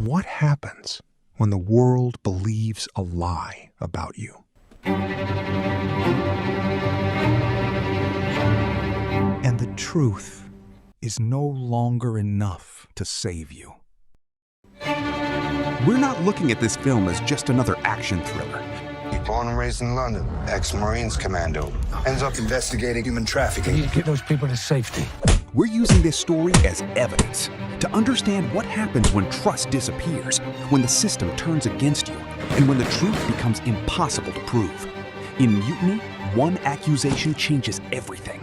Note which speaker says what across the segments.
Speaker 1: What happens when the world believes a lie about you? And the truth is no longer enough to save you.
Speaker 2: We're not looking at this film as just another action thriller.
Speaker 3: Born and raised in London, ex-Marines commando. Ends up investigating human trafficking.
Speaker 4: You need to get those people to safety.
Speaker 2: We're using this story as evidence to understand what happens when trust disappears, when the system turns against you, and when the truth becomes impossible to prove. In Mutiny, one accusation changes everything.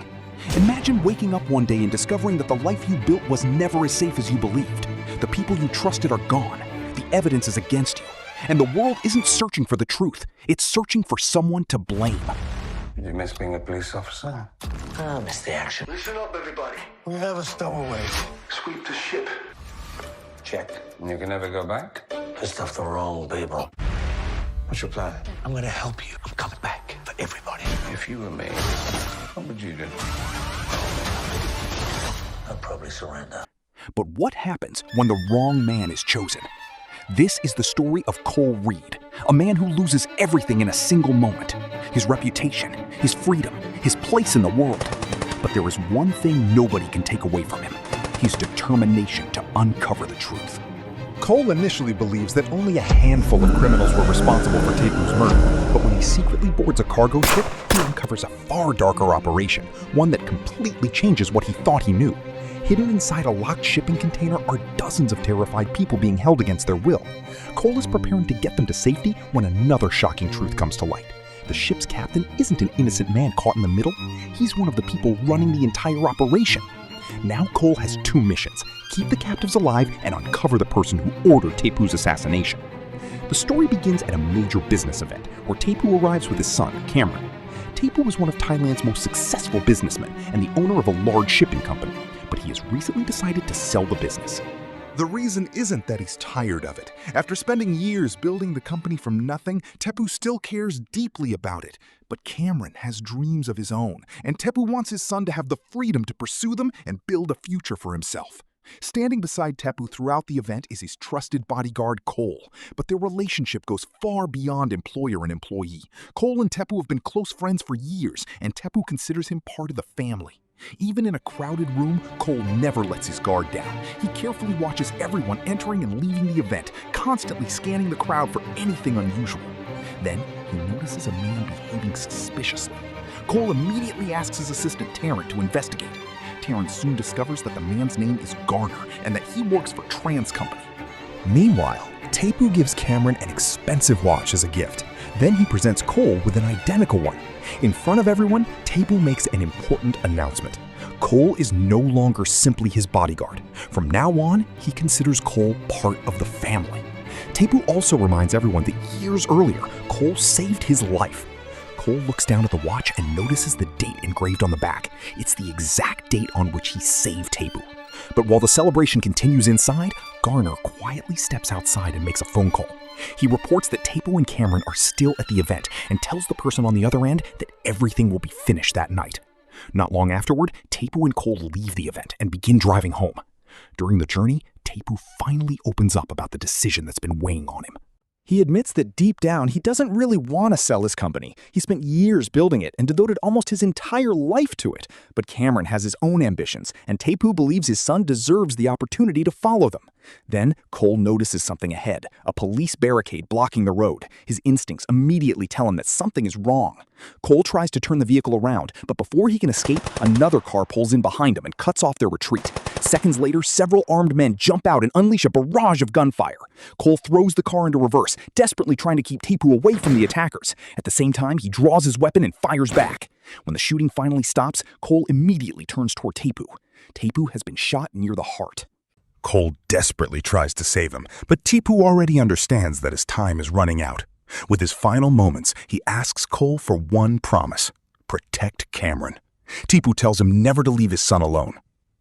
Speaker 2: Imagine waking up one day and discovering that the life you built was never as safe as you believed. The people you trusted are gone. The evidence is against you. And the world isn't searching for the truth. It's searching for someone to blame.
Speaker 3: Did you miss being a police officer?
Speaker 4: I miss the action.
Speaker 3: Listen up, everybody.
Speaker 4: We have a stowaway.
Speaker 3: Sweep the ship.
Speaker 4: Check.
Speaker 3: And you can never go back?
Speaker 4: Pissed off the wrong people.
Speaker 3: What's your plan?
Speaker 4: I'm gonna help you. I'm coming back for everybody.
Speaker 3: If you were me, what would you do?
Speaker 4: I'd probably surrender.
Speaker 2: But what happens when the wrong man is chosen? This is the story of Cole Reed, a man who loses everything in a single moment. His reputation, his freedom, his place in the world. But there is one thing nobody can take away from him: his determination to uncover the truth.
Speaker 1: Cole initially believes that only a handful of criminals were responsible for Tepu's murder, but when he secretly boards a cargo ship, he uncovers a far darker operation, one that completely changes what he thought he knew. Hidden inside a locked shipping container are dozens of terrified people being held against their will. Cole is preparing to get them to safety when another shocking truth comes to light. The ship's captain isn't an innocent man caught in the middle. He's one of the people running the entire operation. Now Cole has two missions: keep the captives alive and uncover the person who ordered Tepu's assassination. The story begins at a major business event where Tepu arrives with his son, Cameron. Tepu was one of Thailand's most successful businessmen and the owner of a large shipping company, but he has recently decided to sell the business. The reason isn't that he's tired of it. After spending years building the company from nothing, Tepu still cares deeply about it. But Cameron has dreams of his own, and Tepu wants his son to have the freedom to pursue them and build a future for himself. Standing beside Tepu throughout the event is his trusted bodyguard, Cole. But their relationship goes far beyond employer and employee. Cole and Tepu have been close friends for years, and Tepu considers him part of the family. Even in a crowded room, Cole never lets his guard down. He carefully watches everyone entering and leaving the event, constantly scanning the crowd for anything unusual. Then, he notices a man behaving suspiciously. Cole immediately asks his assistant Tarrant to investigate. Tarrant soon discovers that the man's name is Garner and that he works for Trans Company. Meanwhile, Tepu gives Cameron an expensive watch as a gift. Then he presents Cole with an identical one. In front of everyone, Tepu makes an important announcement. Cole is no longer simply his bodyguard. From now on, he considers Cole part of the family. Tepu also reminds everyone that years earlier, Cole saved his life. Cole looks down at the watch and notices the date engraved on the back. It's the exact date on which he saved Tepu. But while the celebration continues inside, Garner quietly steps outside and makes a phone call. He reports that Tepu and Cameron are still at the event and tells the person on the other end that everything will be finished that night. Not long afterward, Tepu and Cole leave the event and begin driving home. During the journey, Tepu finally opens up about the decision that's been weighing on him.
Speaker 5: He admits that deep down, he doesn't really want to sell his company. He spent years building it and devoted almost his entire life to it. But Cameron has his own ambitions, and Tepu believes his son deserves the opportunity to follow them. Then, Cole notices something ahead, a police barricade blocking the road. His instincts immediately tell him that something is wrong. Cole tries to turn the vehicle around, but before he can escape, another car pulls in behind him and cuts off their retreat. Seconds later, several armed men jump out and unleash a barrage of gunfire. Cole throws the car into reverse, desperately trying to keep Tepu away from the attackers. At the same time, he draws his weapon and fires back. When the shooting finally stops, Cole immediately turns toward Tepu. Tepu has been shot near the heart.
Speaker 1: Cole desperately tries to save him, but Tepu already understands that his time is running out. With his final moments, he asks Cole for one promise: protect Cameron. Tepu tells him never to leave his son alone.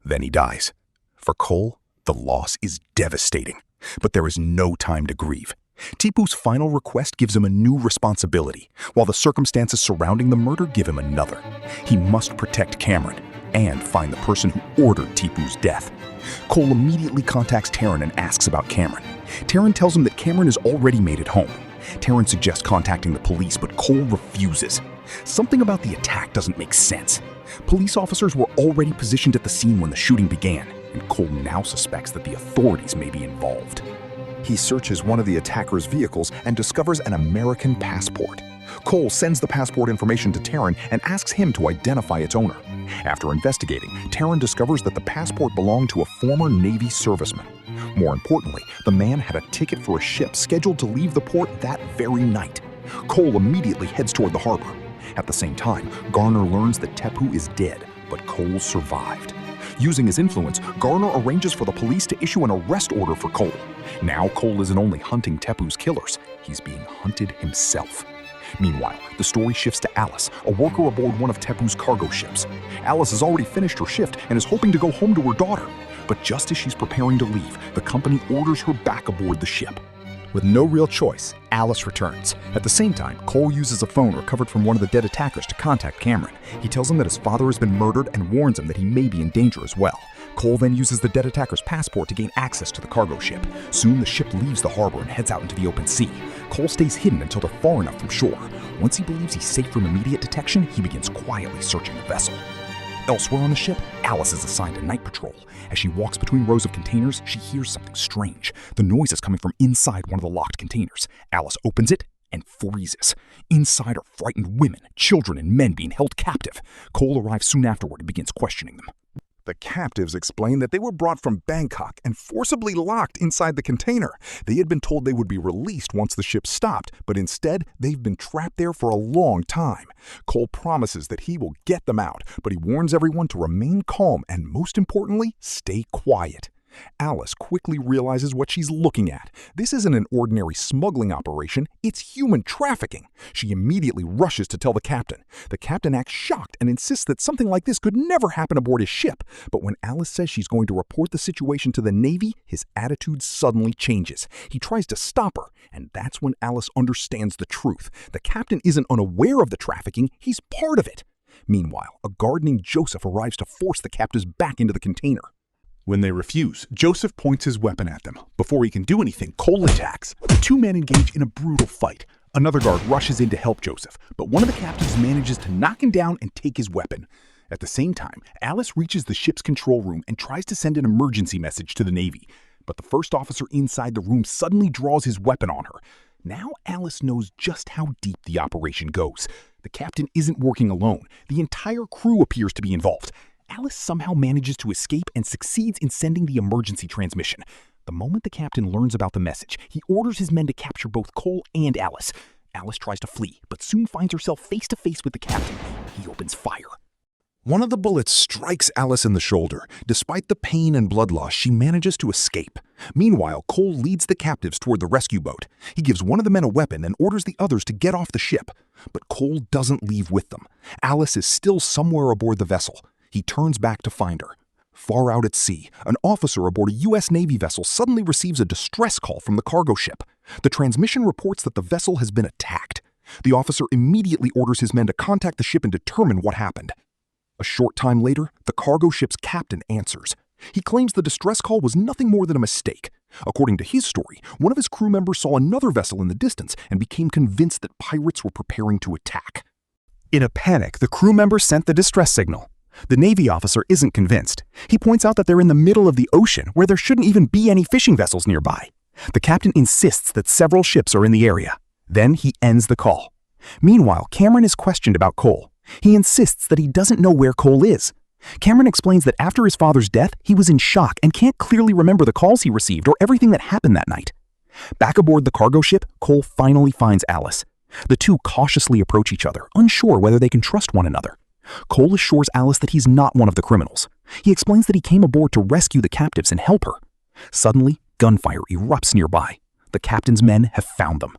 Speaker 1: Then he dies. For Cole, the loss is devastating, but there is no time to grieve. Tepu's final request gives him a new responsibility, while the circumstances surrounding the murder give him another. He must protect Cameron and find the person who ordered Tepu's death. Cole immediately contacts Tarrant and asks about Cameron.
Speaker 2: Taryn tells him that Cameron has already made it home. Taryn suggests contacting the police, but Cole refuses. Something about the attack doesn't make sense. Police officers were already positioned at the scene when the shooting began, and Cole now suspects that the authorities may be involved. He searches one of the attacker's vehicles and discovers an American passport. Cole sends the passport information to Taryn and asks him to identify its owner. After investigating, Taryn discovers that the passport belonged to a former Navy serviceman. More importantly, the man had a ticket for a ship scheduled to leave the port that very night. Cole immediately heads toward the harbor. At the same time, Garner learns that Tepu is dead, but Cole survived. Using his influence, Garner arranges for the police to issue an arrest order for Cole. Now Cole isn't only hunting Tepu's killers, he's being hunted himself. Meanwhile, the story shifts to Alice, a worker aboard one of Tepu's cargo ships. Alice has already finished her shift and is hoping to go home to her daughter. But just as she's preparing to leave, the company orders her back aboard the ship. With no real choice, Alice returns. At the same time, Cole uses a phone recovered from one of the dead attackers to contact Cameron. He tells him that his father has been murdered and warns him that he may be in danger as well. Cole then uses the dead attacker's passport to gain access to the cargo ship. Soon the ship leaves the harbor and heads out into the open sea. Cole stays hidden until they're far enough from shore. Once he believes he's safe from immediate detection, he begins quietly searching the vessel. Elsewhere on the ship, Alice is assigned a night patrol. As she walks between rows of containers, she hears something strange. The noise is coming from inside one of the locked containers. Alice opens it and freezes. Inside are frightened women, children, and men being held captive. Cole arrives soon afterward and begins questioning them. The captives explain that they were brought from Bangkok and forcibly locked inside the container. They had been told they would be released once the ship stopped, but instead, they've been trapped there for a long time. Cole promises that he will get them out, but he warns everyone to remain calm and, most importantly, stay quiet. Alice quickly realizes what she's looking at. This isn't an ordinary smuggling operation, it's human trafficking. She immediately rushes to tell the captain. The captain acts shocked and insists that something like this could never happen aboard his ship. But when Alice says she's going to report the situation to the Navy, his attitude suddenly changes. He tries to stop her, and that's when Alice understands the truth. The captain isn't unaware of the trafficking, he's part of it. Meanwhile, a guard named Joseph arrives to force the captives back into the container. When they refuse, Joseph points his weapon at them. Before he can do anything, Cole attacks. The two men engage in a brutal fight. Another guard rushes in to help Joseph, but one of the captives manages to knock him down and take his weapon. At the same time, Alice reaches the ship's control room and tries to send an emergency message to the Navy. But the first officer inside the room suddenly draws his weapon on her. Now Alice knows just how deep the operation goes. The captain isn't working alone. The entire crew appears to be involved. Alice somehow manages to escape and succeeds in sending the emergency transmission. The moment the captain learns about the message, he orders his men to capture both Cole and Alice. Alice tries to flee, but soon finds herself face to face with the captain. He opens fire. One of the bullets strikes Alice in the shoulder. Despite the pain and blood loss, she manages to escape. Meanwhile, Cole leads the captives toward the rescue boat. He gives one of the men a weapon and orders the others to get off the ship. But Cole doesn't leave with them. Alice is still somewhere aboard the vessel. He turns back to find her. Far out at sea, an officer aboard a U.S. Navy vessel suddenly receives a distress call from the cargo ship. The transmission reports that the vessel has been attacked. The officer immediately orders his men to contact the ship and determine what happened. A short time later, the cargo ship's captain answers. He claims the distress call was nothing more than a mistake. According to his story, one of his crew members saw another vessel in the distance and became convinced that pirates were preparing to attack. In a panic, the crew member sent the distress signal. The Navy officer isn't convinced. He points out that they're in the middle of the ocean, where there shouldn't even be any fishing vessels nearby. The captain insists that several ships are in the area. Then he ends the call. Meanwhile, Cameron is questioned about Cole. He insists that he doesn't know where Cole is. Cameron explains that after his father's death, he was in shock and can't clearly remember the calls he received or everything that happened that night. Back aboard the cargo ship, Cole finally finds Alice. The two cautiously approach each other, unsure whether they can trust one another. Cole assures Alice that he's not one of the criminals. He explains that he came aboard to rescue the captives and help her. Suddenly, gunfire erupts nearby. The captain's men have found them.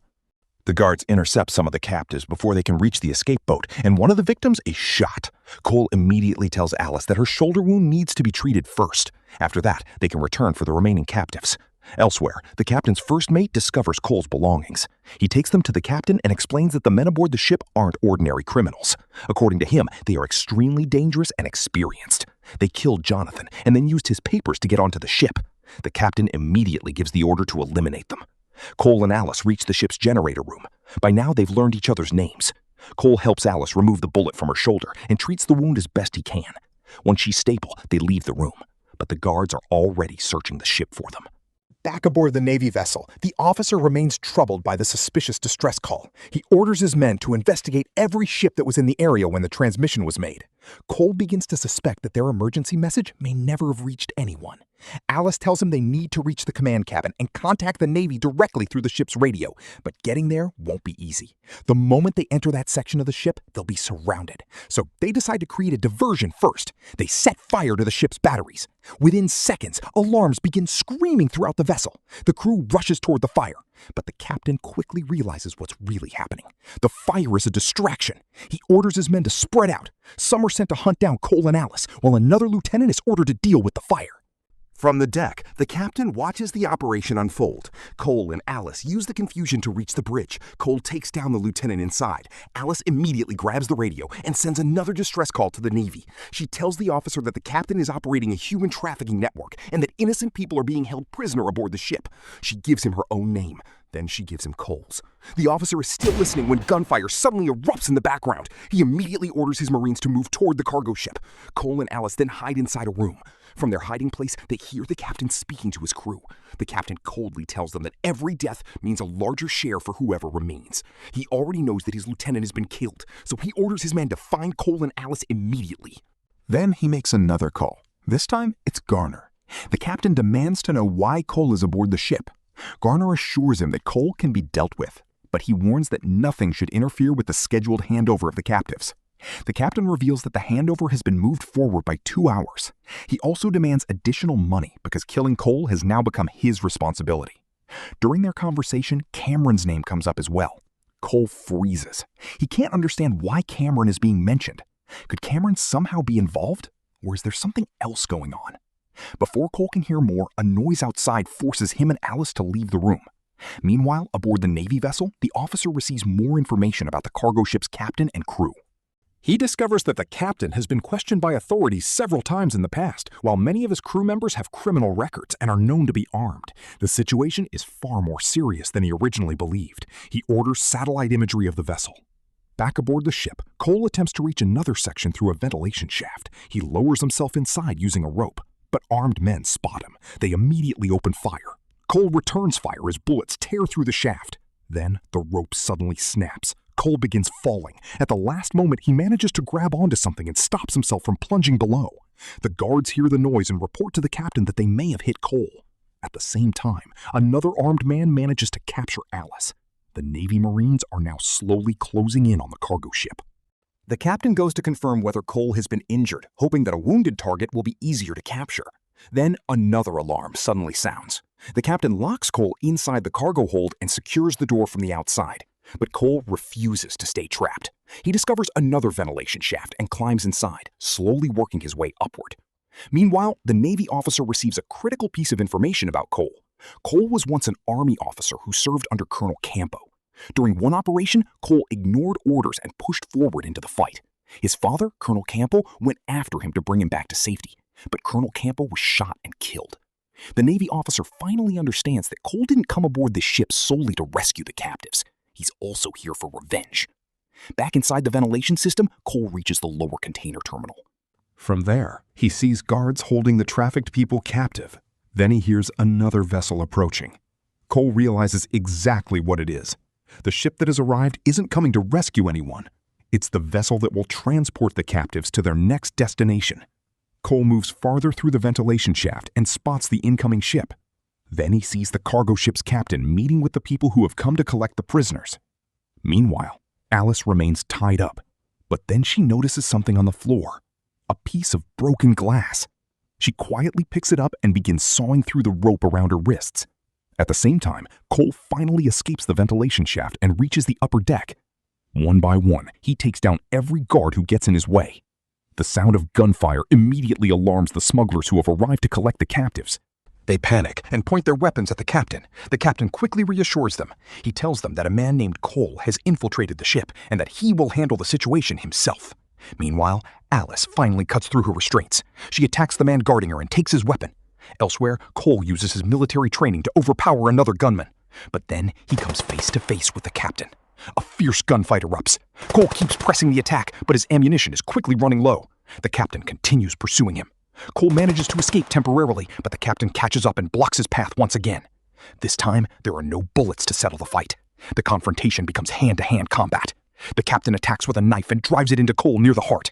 Speaker 2: The guards intercept some of the captives before they can reach the escape boat, and one of the victims is shot. Cole immediately tells Alice that her shoulder wound needs to be treated first. After that, they can return for the remaining captives. Elsewhere, the captain's first mate discovers Cole's belongings. He takes them to the captain and explains that the men aboard the ship aren't ordinary criminals. According to him, they are extremely dangerous and experienced. They killed Jonathan and then used his papers to get onto the ship. The captain immediately gives the order to eliminate them. Cole and Alice reach the ship's generator room. By now, they've learned each other's names. Cole helps Alice remove the bullet from her shoulder and treats the wound as best he can. Once she's stable, they leave the room, but the guards are already searching the ship for them.
Speaker 1: Back aboard the Navy vessel, the officer remains troubled by the suspicious distress call. He orders his men to investigate every ship that was in the area when the transmission was made. Cole begins to suspect that their emergency message may never have reached anyone. Alice tells him they need to reach the command cabin and contact the Navy directly through the ship's radio, but getting there won't be easy. The moment they enter that section of the ship, they'll be surrounded. So they decide to create a diversion first. They set fire to the ship's batteries. Within seconds, alarms begin screaming throughout the vessel. The crew rushes toward the fire, but the captain quickly realizes what's really happening. The fire is a distraction. He orders his men to spread out. Some are sent to hunt down Cole and Alice, while another lieutenant is ordered to deal with the fire.
Speaker 2: From the deck, the captain watches the operation unfold. Cole and Alice use the confusion to reach the bridge. Cole takes down the lieutenant inside. Alice immediately grabs the radio and sends another distress call to the Navy. She tells the officer that the captain is operating a human trafficking network and that innocent people are being held prisoner aboard the ship. She gives him her own name. Then she gives him Cole's. The officer is still listening when gunfire suddenly erupts in the background. He immediately orders his Marines to move toward the cargo ship. Cole and Alice then hide inside a room. From their hiding place, they hear the captain speaking to his crew. The captain coldly tells them that every death means a larger share for whoever remains. He already knows that his lieutenant has been killed, so he orders his men to find Cole and Alice immediately.
Speaker 5: Then he makes another call. This time, it's Garner. The captain demands to know why Cole is aboard the ship. Garner assures him that Cole can be dealt with, but he warns that nothing should interfere with the scheduled handover of the captives. The captain reveals that the handover has been moved forward by 2 hours. He also demands additional money because killing Cole has now become his responsibility. During their conversation, Cameron's name comes up as well. Cole freezes. He can't understand why Cameron is being mentioned. Could Cameron somehow be involved? Or is there something else going on? Before Cole can hear more, a noise outside forces him and Alice to leave the room. Meanwhile, aboard the Navy vessel, the officer receives more information about the cargo ship's captain and crew.
Speaker 1: He discovers that the captain has been questioned by authorities several times in the past, while many of his crew members have criminal records and are known to be armed. The situation is far more serious than he originally believed. He orders satellite imagery of the vessel. Back aboard the ship, Cole attempts to reach another section through a ventilation shaft. He lowers himself inside using a rope, but armed men spot him. They immediately open fire. Cole returns fire as bullets tear through the shaft. Then the rope suddenly snaps. Cole begins falling. At the last moment, he manages to grab onto something and stops himself from plunging below. The guards hear the noise and report to the captain that they may have hit Cole. At the same time, another armed man manages to capture Alice. The Navy Marines are now slowly closing in on the cargo ship.
Speaker 5: The captain goes to confirm whether Cole has been injured, hoping that a wounded target will be easier to capture. Then another alarm suddenly sounds. The captain locks Cole inside the cargo hold and secures the door from the outside. But Cole refuses to stay trapped. He discovers another ventilation shaft and climbs inside, slowly working his way upward. Meanwhile, the Navy officer receives a critical piece of information about Cole. Cole was once an Army officer who served under Colonel Campo. During one operation, Cole ignored orders and pushed forward into the fight. His father, Colonel Campo, went after him to bring him back to safety, but Colonel Campo was shot and killed. The Navy officer finally understands that Cole didn't come aboard this ship solely to rescue the captives. He's also here for revenge. Back inside the ventilation system, Cole reaches the lower container terminal.
Speaker 1: From there, he sees guards holding the trafficked people captive. Then he hears another vessel approaching. Cole realizes exactly what it is. The ship that has arrived isn't coming to rescue anyone. It's the vessel that will transport the captives to their next destination. Cole moves farther through the ventilation shaft and spots the incoming ship. Then he sees the cargo ship's captain meeting with the people who have come to collect the prisoners. Meanwhile, Alice remains tied up, but then she notices something on the floor, a piece of broken glass. She quietly picks it up and begins sawing through the rope around her wrists. At the same time, Cole finally escapes the ventilation shaft and reaches the upper deck. One by one, he takes down every guard who gets in his way. The sound of gunfire immediately alarms the smugglers who have arrived to collect the captives. They panic and point their weapons at the captain. The captain quickly reassures them. He tells them that a man named Cole has infiltrated the ship and that he will handle the situation himself. Meanwhile, Alice finally cuts through her restraints. She attacks the man guarding her and takes his weapon. Elsewhere, Cole uses his military training to overpower another gunman. But then he comes face to face with the captain. A fierce gunfight erupts. Cole keeps pressing the attack, but his ammunition is quickly running low. The captain continues pursuing him. Cole manages to escape temporarily, but the captain catches up and blocks his path once again. This time, there are no bullets to settle the fight. The confrontation becomes hand-to-hand combat. The captain attacks with a knife and drives it into Cole near the heart.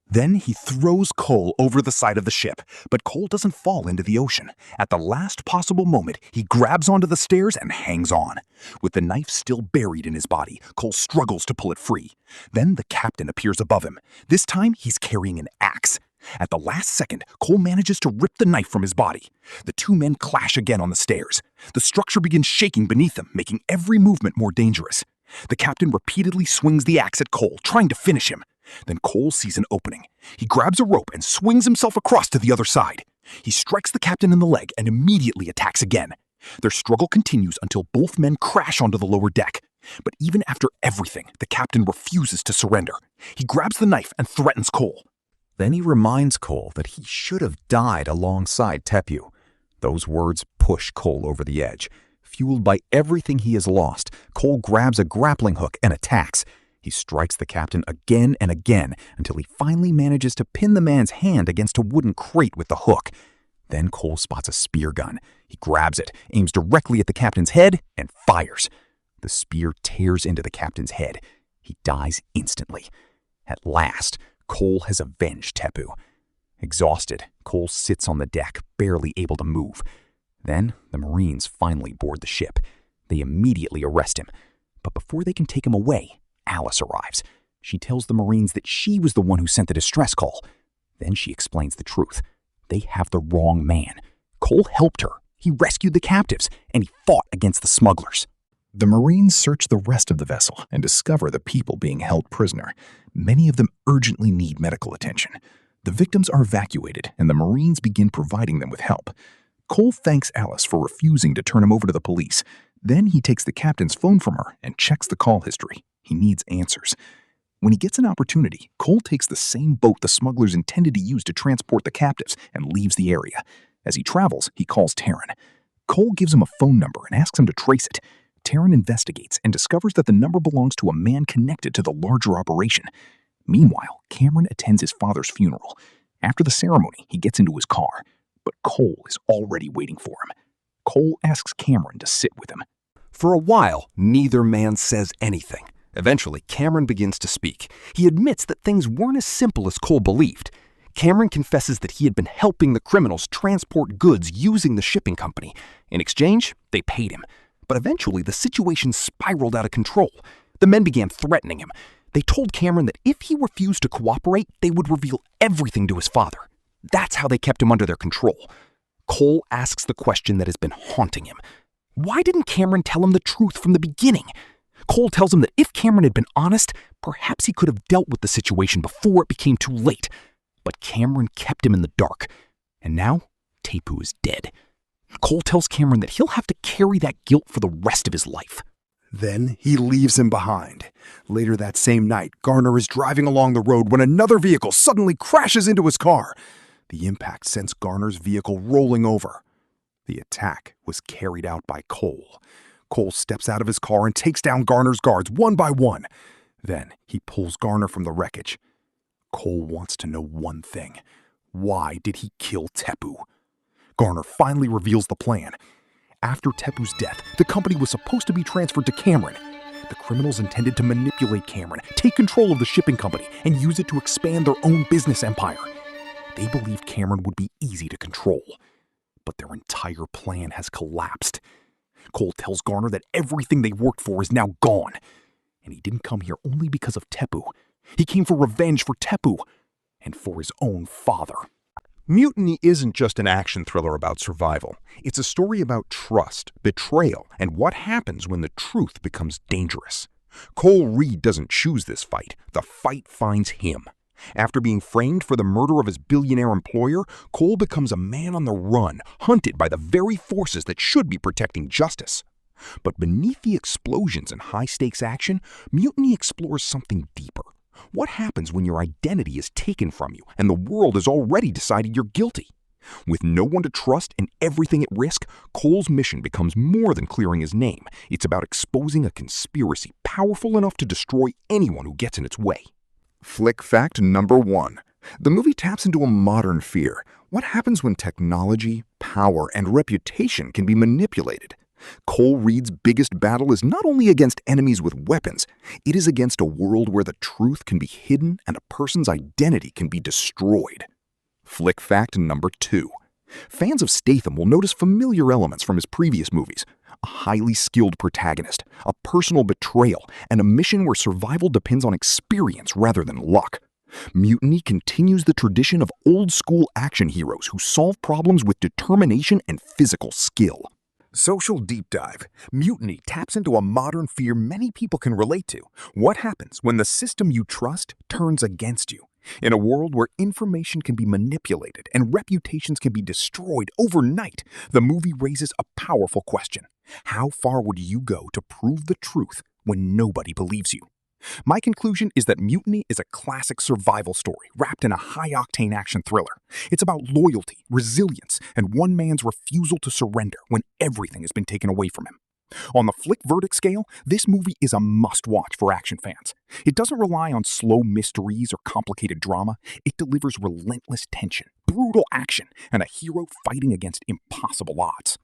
Speaker 1: Then he throws Cole over the side of the ship, but Cole doesn't fall into the ocean. At the last possible moment, he grabs onto the stairs and hangs on. With the knife still buried in his body, Cole struggles to pull it free. Then the captain appears above him. This time, he's carrying an axe. At the last second, Cole manages to rip the knife from his body. The two men clash again on the stairs. The structure begins shaking beneath them, making every movement more dangerous. The captain repeatedly swings the axe at Cole, trying to finish him. Then Cole sees an opening. He grabs a rope and swings himself across to the other side. He strikes the captain in the leg and immediately attacks again. Their struggle continues until both men crash onto the lower deck. But even after everything, the captain refuses to surrender. He grabs the knife and threatens Cole.
Speaker 5: Then he reminds Cole that he should have died alongside Tepu. Those words push Cole over the edge. Fueled by everything he has lost, Cole grabs a grappling hook and attacks. He strikes the captain again and again until he finally manages to pin the man's hand against a wooden crate with the hook. Then Cole spots a spear gun. He grabs it, aims directly at the captain's head, and fires. The spear tears into the captain's head. He dies instantly. At last, Cole has avenged Tepu. Exhausted, Cole sits on the deck, barely able to move. Then the Marines finally board the ship. They immediately arrest him. But before they can take him away, Alice arrives. She tells the Marines that she was the one who sent the distress call. Then she explains the truth. They have the wrong man. Cole helped her. He rescued the captives, and he fought against the smugglers.
Speaker 1: The Marines search the rest of the vessel and discover the people being held prisoner. Many of them urgently need medical attention. The victims are evacuated, and the Marines begin providing them with help. Cole thanks Alice for refusing to turn him over to the police. Then he takes the captain's phone from her and checks the call history. He needs answers. When he gets an opportunity, Cole takes the same boat the smugglers intended to use to transport the captives and leaves the area. As he travels, he calls Taryn. Cole gives him a phone number and asks him to trace it. Taryn investigates and discovers that the number belongs to a man connected to the larger operation. Meanwhile, Cameron attends his father's funeral. After the ceremony, he gets into his car, but Cole is already waiting for him. Cole asks Cameron to sit with him.
Speaker 2: For a while, neither man says anything. Eventually, Cameron begins to speak. He admits that things weren't as simple as Cole believed. Cameron confesses that he had been helping the criminals transport goods using the shipping company. In exchange, they paid him. But eventually, the situation spiraled out of control. The men began threatening him. They told Cameron that if he refused to cooperate, they would reveal everything to his father. That's how they kept him under their control. Cole asks the question that has been haunting him. Why didn't Cameron tell him the truth from the beginning? Cole tells him that if Cameron had been honest, perhaps he could have dealt with the situation before it became too late. But Cameron kept him in the dark. And now, Tepu is dead. Cole tells Cameron that he'll have to carry that guilt for the rest of his life.
Speaker 1: Then he leaves him behind. Later that same night, Garner is driving along the road when another vehicle suddenly crashes into his car. The impact sends Garner's vehicle rolling over. The attack was carried out by Cole. Cole steps out of his car and takes down Garner's guards one by one. Then he pulls Garner from the wreckage. Cole wants to know one thing. Why did he kill Tepu? Garner finally reveals the plan. After Tepu's death, the company was supposed to be transferred to Cameron. The criminals intended to manipulate Cameron, take control of the shipping company, and use it to expand their own business empire. They believed Cameron would be easy to control. But their entire plan has collapsed. Cole tells Garner that everything they worked for is now gone. And he didn't come here only because of Tepu. He came for revenge for Tepu and for his own father. Mutiny isn't just an action thriller about survival. It's a story about trust, betrayal, and what happens when the truth becomes dangerous. Cole Reed doesn't choose this fight. The fight finds him. After being framed for the murder of his billionaire employer, Cole becomes a man on the run, hunted by the very forces that should be protecting justice. But beneath the explosions and high-stakes action, Mutiny explores something deeper. What happens when your identity is taken from you and the world has already decided you're guilty? With no one to trust and everything at risk, Cole's mission becomes more than clearing his name. It's about exposing a conspiracy powerful enough to destroy anyone who gets in its way.
Speaker 2: Flick fact number 1. The movie taps into a modern fear. What happens when technology, power, and reputation can be manipulated? Cole Reed's biggest battle is not only against enemies with weapons, it is against a world where the truth can be hidden and a person's identity can be destroyed. Flick fact number 2. Fans of Statham will notice familiar elements from his previous movies. A highly skilled protagonist, a personal betrayal, and a mission where survival depends on experience rather than luck. Mutiny continues the tradition of old-school action heroes who solve problems with determination and physical skill.
Speaker 1: Social Deep Dive. Mutiny taps into a modern fear many people can relate to. What happens when the system you trust turns against you? In a world where information can be manipulated and reputations can be destroyed overnight, the movie raises a powerful question. How far would you go to prove the truth when nobody believes you? My conclusion is that Mutiny is a classic survival story wrapped in a high-octane action thriller. It's about loyalty, resilience, and one man's refusal to surrender when everything has been taken away from him. On the Flick verdict scale, this movie is a must-watch for action fans. It doesn't rely on slow mysteries or complicated drama. It delivers relentless tension, brutal action, and a hero fighting against impossible odds.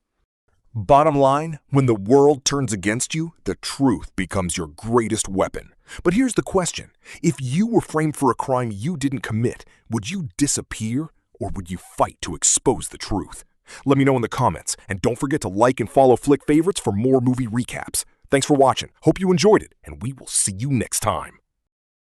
Speaker 6: Bottom line, when the world turns against you, the truth becomes your greatest weapon. But here's the question. If you were framed for a crime you didn't commit, would you disappear or would you fight to expose the truth? Let me know in the comments, and don't forget to like and follow Flick Favorites for more movie recaps. Thanks for watching. Hope you enjoyed it, and we will see you next time.